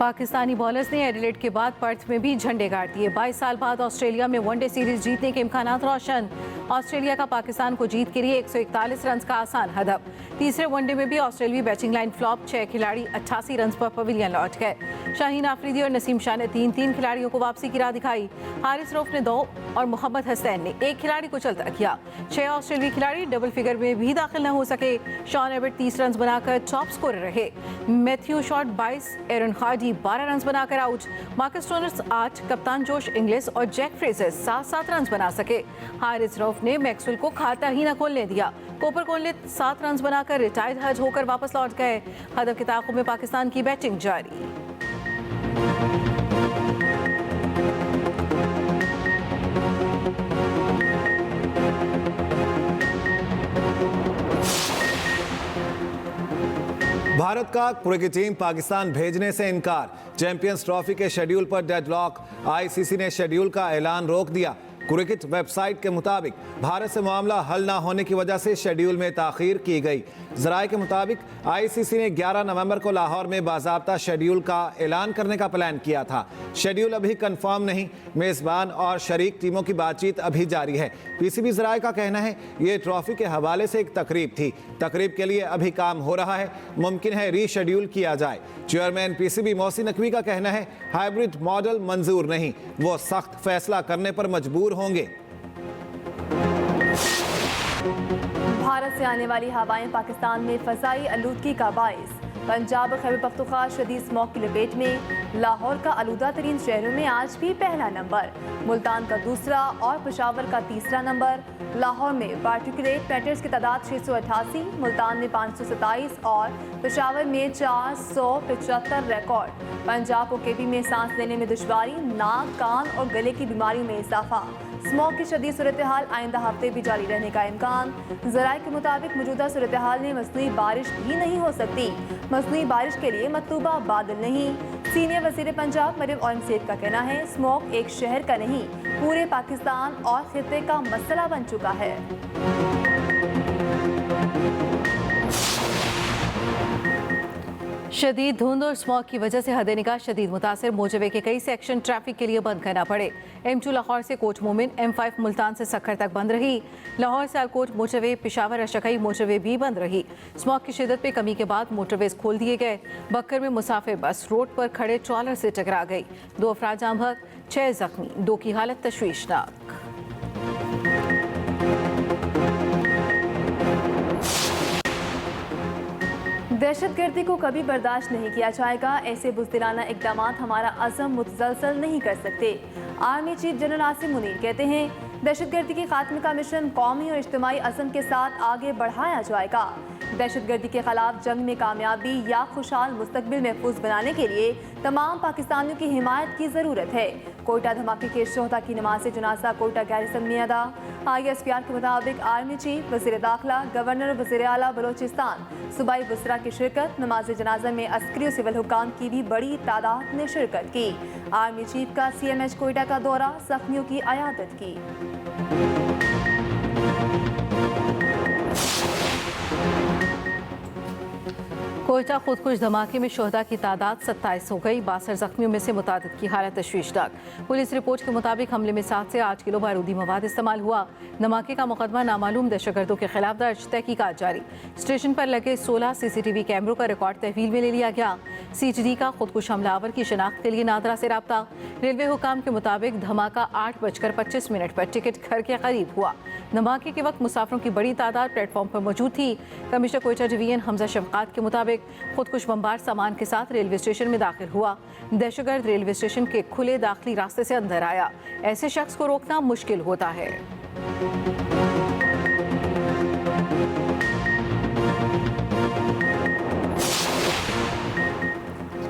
Pakistani bowlers ने Adelaide के बाद पर्थ में भी झंडे गाड़ दिए। 22 साल बाद ऑस्ट्रेलिया में वनडे सीरीज जीतने के इम्कानात रोशन। ऑस्ट्रेलिया का पाकिस्तान को जीत के लिए 141 रन का आसान हदफ। तीसरे वनडे में भी ऑस्ट्रेलियावी बैटिंग लाइन फ्लॉप, 6 खिलाड़ी 88 रन पर पवेलियन लौट गए। शाहीन आफरीदी और नसीम शाह ने 3-3 खिलाड़ियों को वापसी की राह दिखाई। हारिस रऊफ ने 2 और मोहम्मद हसनैन ने 1 खिलाड़ी को चलता किया। 6 ऑस्ट्रेलियावी खिलाड़ी डबल फिगर में भी दाखिल न हो सके। शॉन एबट 30 रन बनाकर टॉप स्कोरर रहे। मैथ्यू शॉट 22, एरन हार्डी 12 रन बनाकर आउट। मार्कस स्टोइनिस 8, कप्तान जोश इंग्लिस और जैक फ्रेजर 7-7 रन बना सके। हारिस रऊफ ने मैक्सवेल को खाता ही न खोलने दिया। कोपर कोहली 7 रन बनाकर रिटायर्ड हज होकर वापस लौट गए। हदफ के ताक़ुब में पाकिस्तान की बैटिंग जारी। भारत का क्रिकेट टीम पाकिस्तान भेजने से इनकार। चैंपियंस ट्रॉफी के शेड्यूल पर डेडलॉक। आईसीसी ने शेड्यूल का ऐलान रोक दिया। क्रिकेट वेबसाइट के मुताबिक भारत से मामला हल ना होने की वजह से शेड्यूल में ताख़ीर की गई। ज़राए के मुताबिक आईसीसी ने 11 नवंबर को लाहौर में बाज़ाब्ता शेड्यूल का ऐलान करने का प्लान किया था। शेड्यूल अभी कंफर्म नहीं। मेज़बान और शरीक टीमों की बातचीत अभी जारी है। पीसीबी ज़राए का कहना है ये ट्रॉफी के हवाले से एक तकरीब थी। तकरीब के लिए अभी काम हो रहा है। मुमकिन है रीशेड्यूल किया जाए। चेयरमैन पीसीबी मोहसिन नकवी का कहना है हाइब्रिड मॉडल मंजूर नहीं, वो सख्त फैसला करने पर मजबूर होंगे। भारत से आने वाली हवाएं पाकिस्तान में फसाई आलूदगी का बाइस। पंजाब और खैबर पख्तूनख्वा शदीद स्मॉग की लपेट में। लाहौर का आलूदा तरीन शहरों में आज भी पहला नंबर, मुल्तान का दूसरा और पेशावर का तीसरा नंबर। लाहौर में पार्टिकुलेट मैटर्स की तादाद 688, मुल्तान में 527 और पेशावर में 475 रिकॉर्ड। पंजाब और केपी में सांस लेने में दुश्वारी, नाक, कान और गले की बीमारियों में इजाफा। स्मॉग की शदीद सूरत हाल आइंदा हफ्ते भी जारी रहने का इम्कान। ज़राए के मुताबिक मौजूदा सूरत हाल में मसनूई बारिश भी नहीं हो सकती। मसनूई बारिश के लिए मतलूबा बादल नहीं। सीनियर वज़ीर पंजाब मरियम औरंगज़ेब का कहना है स्मॉग एक शहर का नहीं, पूरे पाकिस्तान और खित्ते का मसला बन चुका है। शदीद धुंध और स्मॉग की वजह से हद निगाह शदीद मुतासर मोजवे के कई सेक्शन ट्रैफिक के लिए बंद करना पड़े। M2 लाहौर से कोट मोमिन, M5 मुल्तान से सक्खर तक बंद रही। लाहौर से अलकोट मोटरवे, पेशावर अशकई मोटरवे भी बंद रही। स्मॉग की शिदत पे कमी के बाद मोटरवेज खोल दिए गए। बक्कर में मुसाफिर बस रोड पर खड़े ट्रॉलर से टकरा गई। 2 अफराद जाम बहक, 6 जख्मी, 2 की हालत तशवीशनाक। दहशतगर्दी को कभी बर्दाश्त नहीं किया जाएगा। ऐसे बुज़दिलाना इक़दाम हमारा अज़म मुतसलसल नहीं कर सकते। Army chief general Asim Munir कहते हैं दहशतगर्दी के खात्मे का मिशन कौमी और इज्तिमाई अज़म के साथ आगे बढ़ाया जाएगा। दहशतगर्दी के खिलाफ जंग में कामयाबी या खुशहाल मुस्तकबिल महफूज बनाने के लिए तमाम पाकिस्तानियों की हिमायत की ज़रूरत है। कोयटा धमाके के शोहदा की नमाज जनाजा कोयटा गैरिसन में अदा। ISPR के मुताबिक आर्मी चीफ, वज़ीर दाखिला, गवर्नर और वज़ीर आला बलोचिस्तान सूबाई बुसरा की शिरकत। नमाज जनाजा में अस्करी और सिविल हुकाम की भी बड़ी तादाद ने शिरकत की। आर्मी चीफ का CMH कोयटा का दौरा, जख्मियों की अयादत की। कोयटा खुदकुश धमाके में शोहदा की तादाद 27 हो गई। 62 जख्मियों में से मुतादिद की हालत तशवीशनाक। पुलिस रिपोर्ट के मुताबिक हमले में 7 से 8 किलो बारूदी मवाद इस्तेमाल हुआ। धमाके का मुकदमा नामालूम दहशतगर्दों के खिलाफ दर्ज, तहकीकात जारी। स्टेशन पर लगे 16 CCTV कैमरों का रिकॉर्ड तहवील में ले लिया गया। CTD का खुदकुश हमलावर की शनाख्त के लिए नादरा से राब्ता। रेलवे हुकाम के मुताबिक धमाका 8:25 पर टिकट घर के करीब हुआ। धमाके के वक्त मुसाफिरों की बड़ी तादाद प्लेटफॉर्म पर मौजूद थी। कमिश्नर कोयटा डिवीजन हमजा शफकात के मुताबिक खुदकुश बम्बार सामान के साथ रेलवे स्टेशन में दाखिल हुआ। दहशतगर्द रेलवे स्टेशन के खुले दाखिली रास्ते से अंदर आया। ऐसे शख्स को रोकना मुश्किल होता है।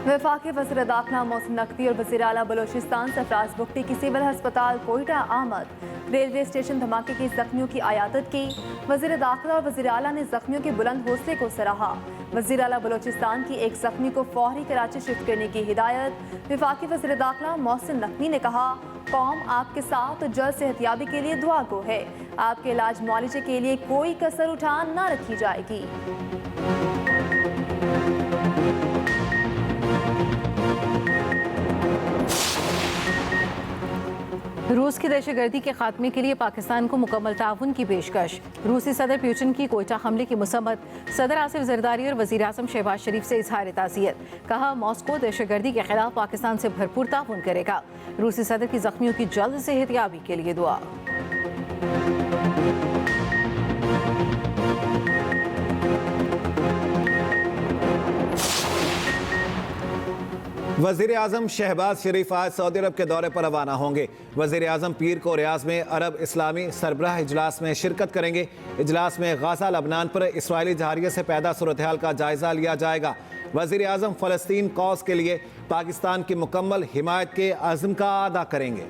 वफाकी वज़ीर दाखिला मोहसिन नकवी और वज़ीर आला बलोचिस्तान सरफराज बुख्ती की सिविल अस्पताल कोयटा आमद। रेलवे स्टेशन धमाके के जख्मियों की अयादत की। वज़ीर दाखिला और वज़ीर आला ने जख्मियों के बुलंद हौसले को सराहा। वज़ीर आला बलोचिस्तान की एक जख्मी को फौरी कराची शिफ्ट करने की हिदायत। वफाकी वज़ीर दाखिला मोहसिन नकवी ने कहा कौम आपके साथ जल्द सेहतियाबी के लिए दुआ गो है। आपके इलाज मुआलजे के लिए कोई कसर उठा न रखी जाएगी। रूस की दहशतगर्दी के खात्मे के लिए पाकिस्तान को मुकम्मल ताउन की पेशकश। रूसी सदर पुतिन की कोयटा हमले की मुसम्मत। सदर आसिफ जरदारी और वज़ीर आज़म शहबाज शरीफ से इजहार ताज़ियत। कहा मॉस्को दहशतगर्दी के खिलाफ पाकिस्तान से भरपूर ताउन करेगा। रूसी सदर की जख्मियों की जल्द सेहतयाबी के लिए दुआ। वज़ीर आज़म शहबाज शरीफ आज सऊदी अरब के दौरे पर रवाना होंगे। वज़ीर आज़म पीर को रियाज में अरब इस्लामी सरबराह इजलास में शिरकत करेंगे। इजलास में गाज़ा लबनान पर इसराइली जहारिये से पैदा सूरत हाल का जायजा लिया जाएगा। वज़ीर आज़म फ़लस्तीन कौस के लिए पाकिस्तान की मुकम्मल हिमायत के अज़्म का अदा करेंगे।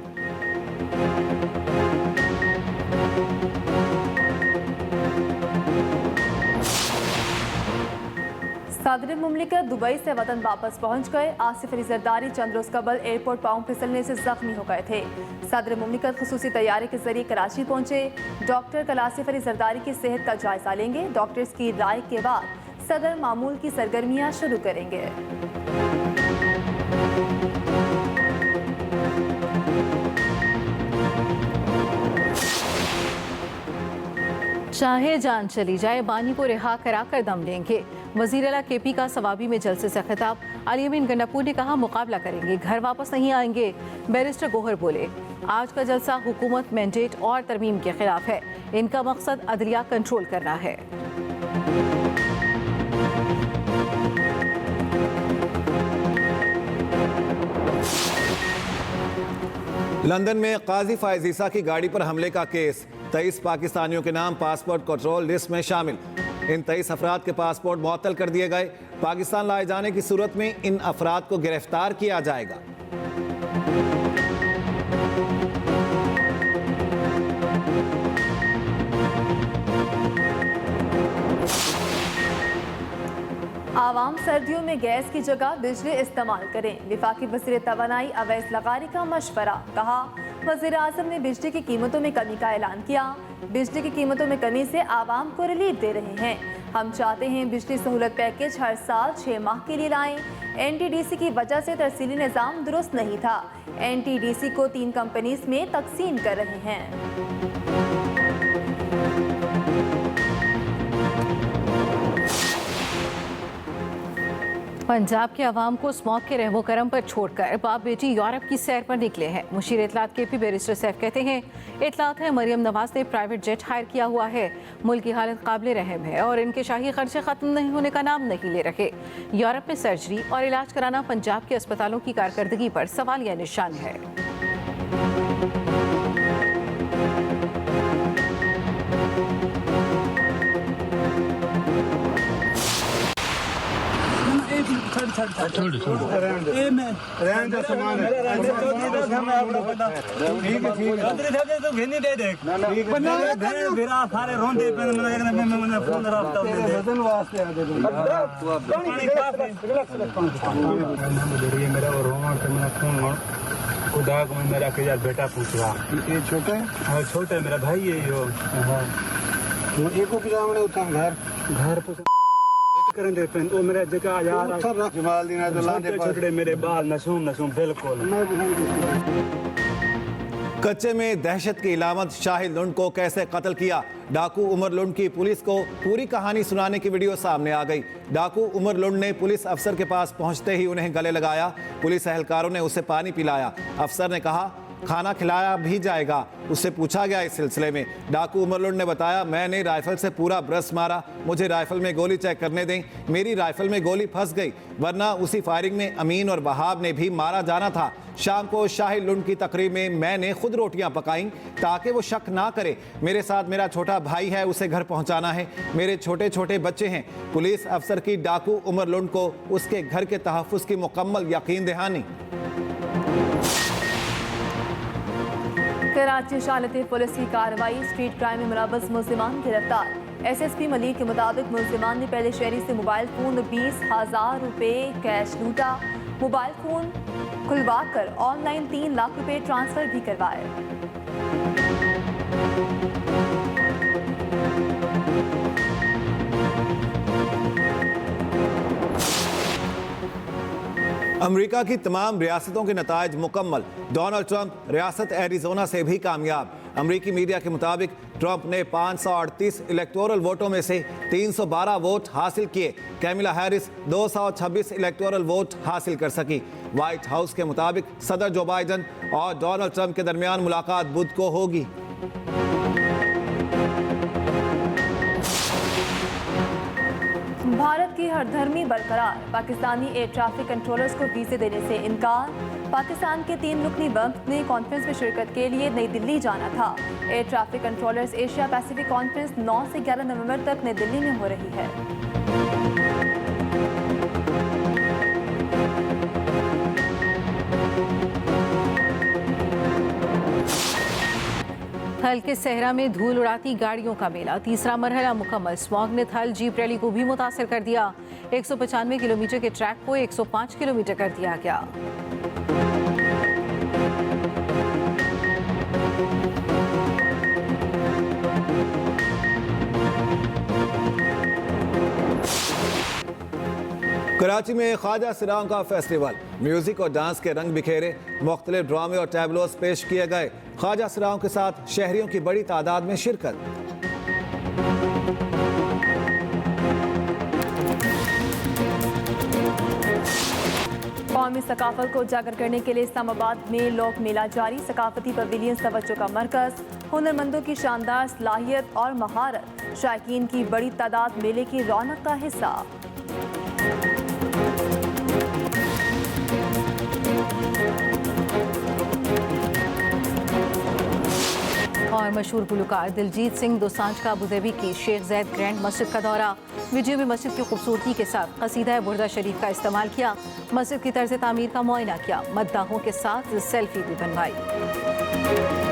सदर मुमलिकत दुबई से वतन वापस पहुंच गए। आसिफ अली जरदारी चंद रोज कबल एयरपोर्ट पाँव फिसलने से जख्मी हो गए थे। सदर मुमलिकत खुसूसी तैयारी के जरिए कराची पहुंचे। डॉक्टर कल आसिफ अली जरदारी की सेहत का जायजा लेंगे। डॉक्टर्स की राय के बाद सदर मामूल की सरगर्मियां शुरू करेंगे। चाहे जान चली जाए बानी को रिहा करा कर दम लेंगे। वज़ीर आला केपी का सवाबी में जलसे से खिताब। अली अमीन गंडापुर ने कहा मुकाबला करेंगे, घर वापस नहीं आएंगे। बैरिस्टर गोहर बोले आज का जलसा हुकूमत मैंडेट और तरमीम के खिलाफ है। इनका मकसद अदलिया कंट्रोल करना है। लंदन में काजी फायज ईसा की गाड़ी पर हमले का केस। 23 पाकिस्तानियों के नाम पासपोर्ट कंट्रोल लिस्ट में शामिल। इन 23 अफराद के पासपोर्ट मुअत्तल कर दिए गए। पाकिस्तान लाए जाने की सूरत में इन अफराद को गिरफ्तार किया जाएगा। आवाम सर्दियों में गैस की जगह बिजली इस्तेमाल करें। वफाकी वज़ीर तवानाई अवैस लगारी का मशवरा। कहा वज़ीर आज़म ने बिजली की कीमतों में कमी का ऐलान किया। बिजली की कीमतों में कमी से आवाम को रिलीफ दे रहे हैं। हम चाहते हैं बिजली सहूलत पैकेज हर साल 6 माह के लिए लाएं। NTDC की वजह से तरसीली निज़ाम दुरुस्त नहीं था। NTDC को 3 कंपनीज में तकसीम कर रहे हैं। पंजाब के अवाम को स्मॉग के रहमो करम पर छोड़कर बाप बेटी यूरोप की सैर पर निकले हैं। मुशीर इतलात केपी बैरिस्टर सैफ कहते हैं इतलात है मरियम नवाज ने प्राइवेट जेट हायर किया हुआ है। मुल्क की हालत काबिल रहम है और इनके शाही खर्चे खत्म नहीं होने का नाम नहीं ले रहे। यूरोप में सर्जरी और इलाज कराना पंजाब के अस्पतालों की कारकर्दगी पर सवालिया निशान है। खुदा को मेरा के यार बेटा पूछ रहा ये छोटा है। छोटा है मेरा भाई है यो। हाँ एको की जामने उठा घर पे करन दे पेन ओ मेरा जगह यार जमाल दीना तो लाने छोटे मेरे बाल नसूम बिल्कुल। कच्चे में दहशत की इलामत शाहिद लुंड को कैसे कत्ल किया। डाकू उमर लुंड की पुलिस को पूरी कहानी सुनाने की वीडियो सामने आ गई। डाकू उमर लुंड ने पुलिस अफसर के पास पहुंचते ही उन्हें गले लगाया। पुलिस एहलकारों ने उसे पानी पिलाया। अफसर ने कहा खाना खिलाया भी जाएगा। उससे पूछा गया इस सिलसिले में। डाकू उमर लुंड ने बताया मैंने राइफल से पूरा ब्रश मारा, मुझे राइफल में गोली चेक करने दें। मेरी राइफल में गोली फंस गई, वरना उसी फायरिंग में अमीन और वहाब ने भी मारा जाना था। शाम को शाहिद लुंड की तकरीब में मैंने खुद रोटियां पकाई ताकि वो शक ना करे। मेरे साथ मेरा छोटा भाई है, उसे घर पहुंचाना है। मेरे छोटे छोटे बच्चे हैं। पुलिस अफसर की डाकू उमर लुंड को उसके घर के तहफ़्फ़ुज़ की मुकम्मल यकीन दहानी। कराची शालते पुलिस की कार्रवाई। स्ट्रीट क्राइम में मुलव्वस मुल्ज़िमान गिरफ्तार। SSP मलिक के मुताबिक मुल्ज़िमान ने पहले शहरी से मोबाइल फ़ोन 20,000 रुपये कैश लूटा। मोबाइल फ़ोन खुलवा कर ऑनलाइन 3 लाख रुपये ट्रांसफ़र भी करवाए। अमेरिका की तमाम रियासतों के नताइज मुकम्मल। डोनाल्ड ट्रंप रियासत एरिजोना से भी कामयाब। अमेरिकी मीडिया के मुताबिक ट्रंप ने 538 इलेक्टोरल वोटों में से 312 वोट हासिल किए। कैमिला हैरिस 226 इलेक्टोरल वोट हासिल कर सकी। व्हाइट हाउस के मुताबिक सदर जो बाइडन और डोनाल्ड ट्रंप के दरमियान मुलाकात बुध को होगी। भारत की हरधर्मी बरकरार। पाकिस्तानी एयर ट्रैफिक कंट्रोलर्स को वीजे देने से इनकार। पाकिस्तान के 3 रुकनी वफ्द ने कॉन्फ्रेंस में शिरकत के लिए नई दिल्ली जाना था। Air traffic controllers Asia Pacific conference 9 से 11 नवंबर तक नई दिल्ली में हो रही है। हल्के सहरा में धूल उड़ाती गाड़ियों का मेला। तीसरा मरहला मुकम्मल। स्मॉग ने थल जीप रैली को भी मुतासर कर दिया। 195 किलोमीटर के ट्रैक को 105 किलोमीटर कर दिया गया। कराची में ख्वाजा सिराओं का फेस्टिवल। म्यूजिक और डांस के रंग बिखेरे। मुख्तलिफ ड्रामे और टैबलोस पेश किए गए। ख्वाजा सिराओं के साथ शहरियों की बड़ी तादाद में शिरकत। कौमी सकाफत को उजागर करने के लिए इस्लामाबाद में लोक मेला जारी। सकाफती पवेलियन तवज्जो का मरकज। हुनरमंदों की शानदार सलाहियत और महारत। शायकीन की बड़ी तादाद मेले की रौनक का हिस्सा। और मशहूर गुलकार दिलजीत सिंह दोसांझ का अबूधाबी की शेख जैद ग्रैंड मस्जिद का दौरा। वीडियो में मस्जिद की खूबसूरती के साथ कसीदा बुर्दा शरीफ का इस्तेमाल किया। मस्जिद की तर्ज तामीर का मुआयना किया। मद्दाहों के साथ सेल्फी भी बनवाई।